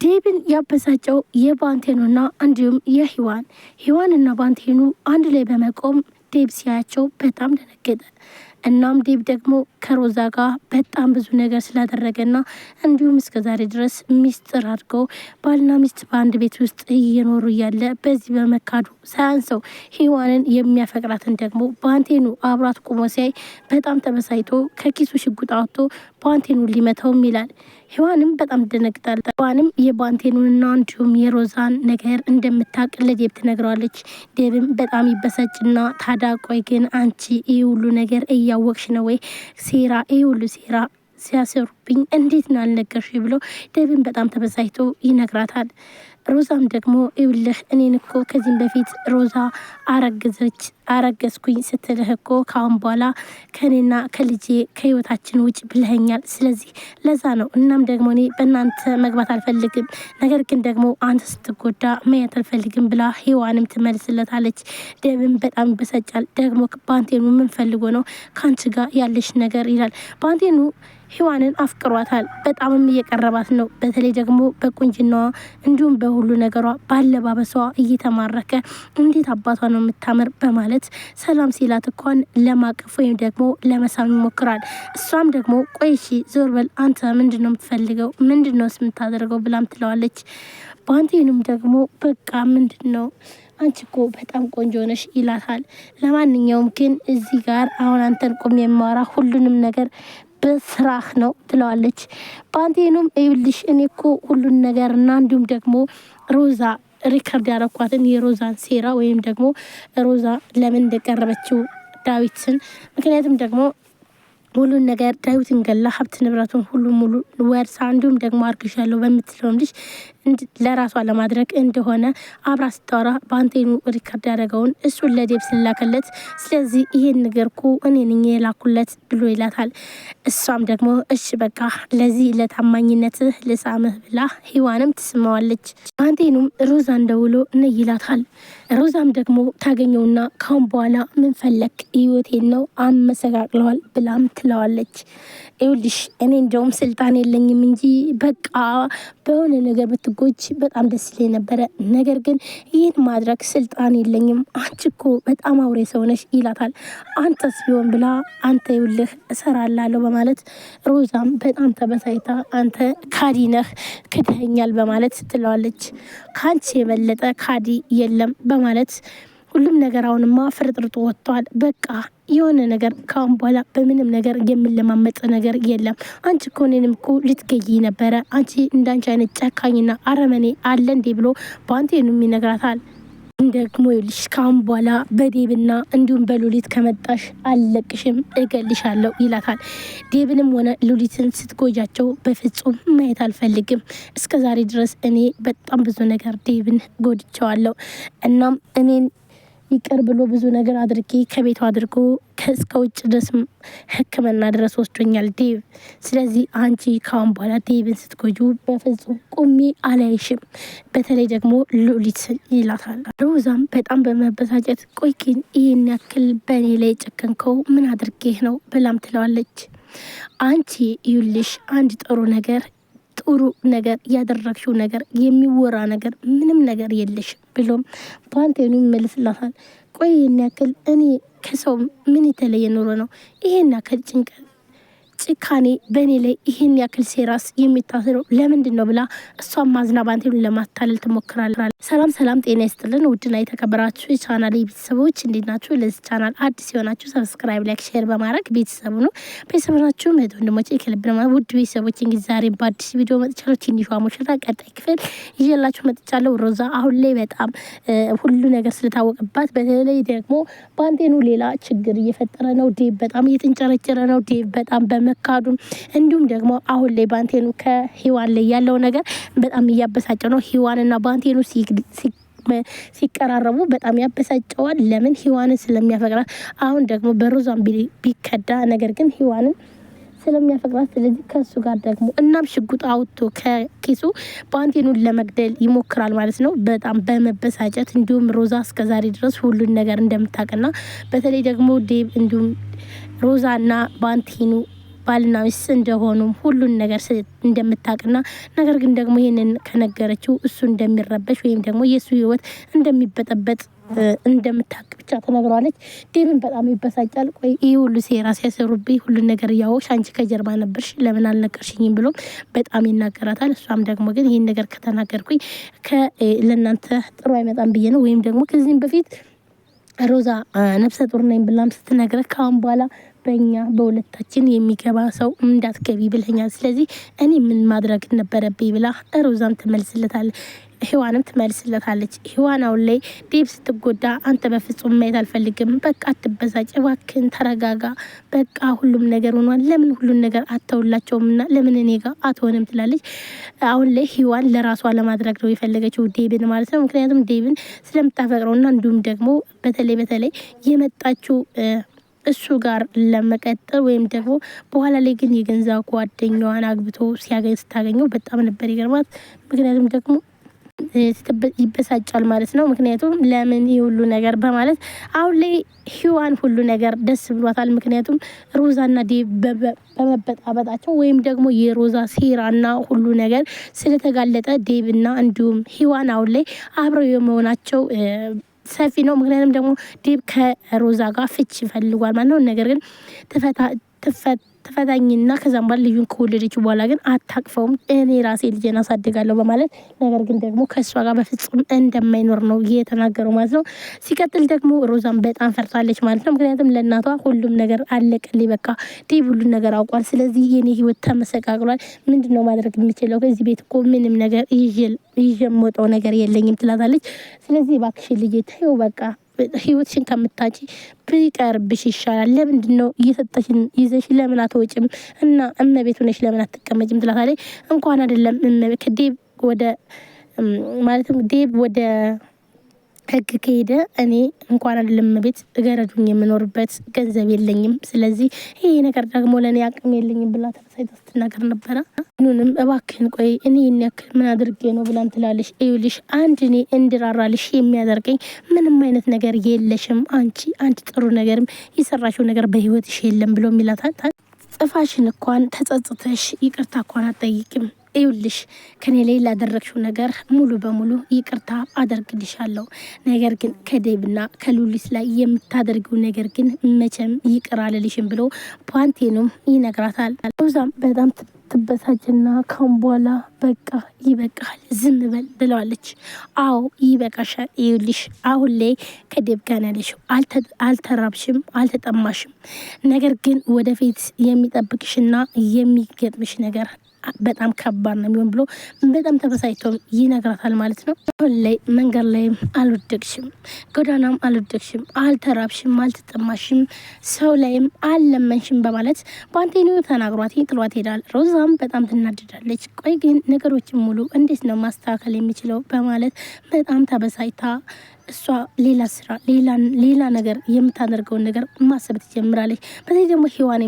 ዴብን ያበሳጨው የባንቴኑና እንዲሁም የሂዋንና ባንቴኑ አንድ ላይ በመቆም ዴብ ሲያያቸው በጣም ደነገጠ። እናም ዴብ ደግሞ ከሮዛ ጋር በጣም ብዙ ነገር ስላደረገና እንዲሁም እስከዛሬ ድረስ ሚስጥር አድርገው ባልና ሚስት በአንድ ቤት ውስጥ እየኖሩ እያለ በዚህ በመካዱ ሳያንሰው ሂዋንን የሚያፈቅራትን ደግሞ ባንቴኑ አብራት ቆሞ ሲያይ በጣም ተበሳይቶ ከኪሱ ሽጉጥ አውጥቶ ባንቴኑን ሊመታውም ይላል። ሂዋንም በጣም ትደነግጣለች። ሂዋንም የባንቴኑንና እንዲሁም የሮዛን ነገር እንደምታውቅ ለዴብ ትነግረዋለች። ዴብም በጣም ይበሳጭና ታዲያ ቆይ ግን አንቺ ይህ ሁሉ ነገር እያወቅሽ ነው ወይ? ሴራ ይህ ሁሉ ሴራ ሲያሰሩብኝ እንዴት ነው አልነገርሽ ብሎ ዴብን በጣም ተበሳጭቶ ይነግራታል። ሮዛም ደግሞ ይውልህ እኔን እኮ ከዚህም በፊት ሮዛ አረገዝኩኝ ስትልህ እኮ ካሁን በኋላ ከኔና ከልጄ ከህይወታችን ውጭ ብለኸኛል። ስለዚህ ለዛ ነው። እናም ደግሞ እኔ በእናንተ መግባት አልፈልግም፣ ነገር ግን ደግሞ አንተ ስትጎዳ ማየት አልፈልግም ብላ ሂዋንም ትመልስለታለች። ዴብም በጣም ይበሳጫል። ደግሞ ባንቴኑ ምን ፈልጎ ነው ከአንቺ ጋር ያለሽ ነገር ይላል። ባንቴኑ ሂዋንን አፍቅሯታል። በጣምም እየቀረባት ነው። በተለይ ደግሞ በቁንጅናዋ እንዲሁም በሁሉ ነገሯ ባለባበሷ እየተማረከ እንዴት አባቷ ነው የምታምር በማለት ሰላም ሲላት እንኳን ለማቀፍ ወይም ደግሞ ለመሳም ይሞክራል። እሷም ደግሞ ቆይሺ ዞር በል አንተ ምንድን ነው የምትፈልገው? ምንድን ነው የምታደርገው? ብላም ትለዋለች። ባንቴኑም ደግሞ በቃ ምንድን ነው አንቺ እኮ በጣም ቆንጆ ነሽ ይላታል። ለማንኛውም ግን እዚህ ጋር አሁን አንተን ቆም የማወራ ሁሉንም ነገር በስራህ ነው ትለዋለች። ባንቴኑም ይኸውልሽ እኔ እኮ ሁሉን ነገርና እንዲሁም ደግሞ ሮዛ ሪከርድ ያረኳትን የሮዛን ሴራ ወይም ደግሞ ሮዛ ለምን እንደቀረበችው ዳዊትን ምክንያቱም ደግሞ ሁሉን ነገር ዳዊትን ገላ ሀብት ንብረቱን ሁሉ ሙሉ ወርሳ እንዲሁም ደግሞ አርግሻለሁ በምትለውም ልጅ ለራሷ ለማድረግ እንደሆነ አብራ ስታወራ ባንቴኑ ሪከርድ ያደረገውን እሱን ለዴብ ስላከለት፣ ስለዚህ ይሄን ነገር እኮ እኔ ነኝ የላኩለት ብሎ ይላታል። እሷም ደግሞ እሺ በቃ ለዚህ ለታማኝነትህ ልሳምህ ብላ ሂዋንም ትስመዋለች። ባንቴኑም ሮዛን ደውሎ ነይ ይላታል። ሮዛም ደግሞ ታገኘውና ካሁን በኋላ ምን ፈለክ? ህይወቴን ነው አመሰቃቅለዋል ብላም ትለዋለች። ይኸውልሽ እኔ እንደውም ስልጣን የለኝም እንጂ በቃ በሆነ ነገር ብትጎጅ በጣም ደስ ይለኝ ነበረ፣ ነገር ግን ይህን ማድረግ ስልጣን የለኝም፣ አንቺ እኮ በጣም አውሬ ሰው ነሽ ይላታል። አንተስ ቢሆን ብላ አንተ ይኸውልህ እሰራላለሁ በማለት ሮዛም በጣም ተበሳይታ አንተ ካዲ ነህ ክደኸኛል በማለት ትለዋለች። ካንቺ የበለጠ ካዲ የለም በማለት ሁሉም ነገር አሁንማ ፍርጥርጡ ወጥቷል። በቃ የሆነ ነገር ካሁን በኋላ በምንም ነገር የምንለማመጥ ነገር የለም። አንቺ እኮ እኔንም እኮ ልትገይ ነበረ። አንቺ እንዳንቺ አይነት ጨካኝና አረመኔ አለ እንዴ ብሎ ባንቴኑም ይነግራታል። ደግሞ ይልሽ ካሁን በኋላ በዴብና እንዲሁም በሉሊት ከመጣሽ አልለቅሽም፣ እገልሻለሁ ይላታል። ዴብንም ሆነ ሉሊትን ስትጎጃቸው በፍጹም ማየት አልፈልግም። እስከዛሬ ድረስ እኔ በጣም ብዙ ነገር ዴብን ጎድቸዋለሁ። እናም እኔን ይቅር ብሎ ብዙ ነገር አድርጌ ከቤቱ አድርጎ እስከ ውጭ ድረስ ሕክምና ድረስ ወስዶኛል ዴብ። ስለዚህ አንቺ ካሁን በኋላ ዴብን ስትጎጁ በፍጹም ቁሜ አላይሽም፣ በተለይ ደግሞ ሉሊት ይላታል። ሮዛም በጣም በመበሳጨት ቆይ ግን ይህን ያክል በእኔ ላይ ጨከንከው ምን አድርጌህ ነው ብላም ትለዋለች። አንቺ ይኸውልሽ አንድ ጥሩ ነገር ያደረግሽው ነገር የሚወራ ነገር ምንም ነገር የለሽ ብሎም ባንቴኑ ይመልስላታል። ቆይ ይህን ያክል እኔ ከሰው ምን የተለየ ኑሮ ነው ይሄን ያክል ጭካኔ በእኔ ላይ ይሄን ያክል ሴራስ የሚታስረው ለምንድን ነው ብላ እሷም ማዝና ባንቴኑን ለማታለል ትሞክራለች። ሰላም ጤና ይስጥልን ውድና የተከበራችሁ የቻናል ቤተሰቦች እንዴት ናችሁ? ለዚህ ቻናል አዲስ የሆናችሁ ሰብስክራይብ፣ ላይክ፣ ሼር በማድረግ ቤተሰቡ ነው። ቤተሰብ ናችሁ እህት ወንድሞቼ ከልብ ነው። ውድ ቤተሰቦች እንግዲህ ዛሬ በአዲስ ቪዲዮ መጥቻለሁ። ትንሿ ሙሽራ ቀጣይ ክፍል ይዤላችሁ መጥቻለሁ። ሮዛ አሁን ላይ በጣም ሁሉ ነገር ስለታወቀባት በተለይ ደግሞ ባንቴኑ ሌላ ችግር እየፈጠረ ነው። ዴብ በጣም እየተንጨረጨረ ነው። ዴብ በጣም በመካዱም እንዲሁም ደግሞ አሁን ላይ ባንቴኑ ከሂዋን ላይ ያለው ነገር በጣም እያበሳጨ ነው። ሂዋንና ባንቴኑ ሲቀራረቡ በጣም ያበሳጨዋል። ለምን? ሂዋንን ስለሚያፈቅራት። አሁን ደግሞ በሮዛን ቢከዳ ነገር ግን ሂዋንን ስለሚያፈቅራት ስለዚህ ከሱ ጋር ደግሞ እናም ሽጉጥ አውጥቶ ከኪሱ ባንቴኑን ለመግደል ይሞክራል ማለት ነው። በጣም በመበሳጨት እንዲሁም ሮዛ እስከዛሬ ድረስ ሁሉን ነገር እንደምታውቅና በተለይ ደግሞ ዴብ እንዲሁም ሮዛና ባንቴኑ ባልና ሚስት እንደሆኑ ሁሉን ነገር እንደምታውቅና ነገር ግን ደግሞ ይሄንን ከነገረችው እሱ እንደሚረበሽ ወይም ደግሞ የሱ ህይወት እንደሚበጠበጥ እንደምታውቅ ብቻ ተነግሯለች። ዴብን በጣም ይበሳጫል። ቆይ ይሄ ሁሉ ሴራ ሲያሰሩብኝ ሁሉን ነገር ያወቅሽ አንቺ ከጀርባ ነበርሽ ለምን አልነገርሽኝም ብሎ በጣም ይናገራታል። እሷም ደግሞ ግን ይሄን ነገር ከተናገርኩኝ ለእናንተ ጥሩ አይመጣም ብዬ ነው ወይም ደግሞ ከዚህም በፊት ሮዛ ነፍሰ ጡር ነኝ ብላም ስትነግረህ ካሁን በኋላ በእኛ በሁለታችን የሚገባ ሰው እንዳትገቢ ብለኛል። ስለዚህ እኔ ምን ማድረግ ነበረብኝ ብላ ሮዛም ትመልስለታለች። ሔዋንም ትመልስለታለች። ሔዋን አሁን ላይ ዴብ ስትጎዳ አንተ በፍጹም ማየት አልፈልግም፣ በቃ አትበሳጭ እባክህን ተረጋጋ፣ በቃ ሁሉም ነገር ሆኗል፣ ለምን ሁሉን ነገር አተውላቸውምና ለምን እኔ ጋር አትሆንም ትላለች። አሁን ላይ ሔዋን ለራሷ ለማድረግ ነው የፈለገችው ዴብን ማለት ነው። ምክንያቱም ዴብን ስለምታፈቅረውና እንዲሁም ደግሞ በተለይ የመጣችው እሱ ጋር ለመቀጠል ወይም ደግሞ በኋላ ላይ ግን የገንዛ ጓደኛዋን አግብቶ ስታገኘው በጣም ነበር ይገርማት። ምክንያቱም ደግሞ ይበሳጫል ማለት ነው። ምክንያቱም ለምን ሁሉ ነገር በማለት አሁን ላይ ሔዋን ሁሉ ነገር ደስ ብሏታል። ምክንያቱም ሮዛና ዴብ በመበጣበጣቸው ወይም ደግሞ የሮዛ ሴራና ሁሉ ነገር ስለተጋለጠ ዴብና እንዲሁም ሔዋን አሁን ላይ አብረው የመሆናቸው ሰፊ ነው። ምክንያቱም ደግሞ ዴብ ከሮዛ ጋር ፍች ይፈልጓል ማለት ነው። ነገር ግን ተፈታኝና ከዛም በኋላ ልዩን ከወለደች በኋላ ግን አታቅፈውም። እኔ ራሴ ልጄን አሳድጋለሁ በማለት ነገር ግን ደግሞ ከእሷ ጋር በፍጹም እንደማይኖር ነው የተናገረው ማለት ነው። ሲቀጥል ደግሞ ሮዛን በጣም ፈርታለች ማለት ነው። ምክንያቱም ለእናቷ ሁሉም ነገር አለቀልኝ፣ በቃ ዴብ ሁሉም ነገር አውቋል። ስለዚህ የኔ ህይወት ተመሰቃቅሏል። ምንድነው ማድረግ የምችለው? ከዚህ ቤት እኮ ምንም ነገር ይዤ የምወጣው ነገር የለኝም ትላታለች። ስለዚህ እባክሽን ልጄ ተይው በቃ ህይወትሽን ከምታጪ ቢቀርብሽ ይሻላል። ለምንድን ነው እየሰጠሽን ይዘሽ ለምን አትወጭም እና እመቤት ሆነሽ ለምን አትቀመጭም ትላታለች። እንኳን አይደለም እመቤት ዴብ ወደ ማለትም ዴብ ወደ ህግ ከሄደ እኔ እንኳን አይደለም ቤት እገረዱኝ የምኖርበት ገንዘብ የለኝም። ስለዚህ ይሄ ነገር ደግሞ ለኔ አቅም የለኝም ብላ ተበሳጭታ ስትናገር ነበረ። ምንም እባክህን ቆይ እኔ ያክል ምን አድርጌ ነው ብላም ትላለሽ። ይኸውልሽ አንድ እኔ እንድራራልሽ የሚያደርገኝ ምንም አይነት ነገር የለሽም። አንቺ ጥሩ ነገርም የሰራሽው ነገር በህይወትሽ የለም ብሎ ሚላታል። ጥፋሽን እንኳን ተጸጽተሽ ይቅርታ እንኳን አትጠይቂም። ይኸውልሽ ከኔ ላይ ላደረግሽው ነገር ሙሉ በሙሉ ይቅርታ አደርግልሻለሁ። ነገር ግን ከዴብና ከሉሊት ላይ የምታደርገው ነገር ግን መቼም ይቅር አልልሽም ብሎ ፓንቴኑም ይነግራታል። ሮዛም በጣም ትበሳጭና ካሁን በኋላ በቃ ይበቃል ዝም በል ብለዋለች። አዎ ይበቃሻል። ይኸውልሽ አሁን ላይ ከዴብ ጋር ያለሽው አልተራብሽም፣ አልተጠማሽም። ነገር ግን ወደፊት የሚጠብቅሽና የሚገጥምሽ ነገር በጣም ከባድ ነው የሚሆን ብሎ በጣም ተበሳጭቶ ይነግራታል ማለት ነው። አሁን ላይ መንገድ ላይም አልወደቅሽም፣ ጎዳናም አልወደቅሽም፣ አልተራብሽም፣ አልተጠማሽም፣ ሰው ላይም አልለመንሽም በማለት በአንቴኒ ተናግሯት ጥሏት ሄዳል። ሮዛም በጣም ትናደዳለች። ቆይ ግን ነገሮችን ሙሉ እንዴት ነው ማስተካከል የሚችለው በማለት በጣም ተበሳጭታ እሷ ሌላ ስራ ሌላ ነገር የምታደርገውን ነገር ማሰብ ትጀምራለች። በተለይ ደግሞ ሔዋን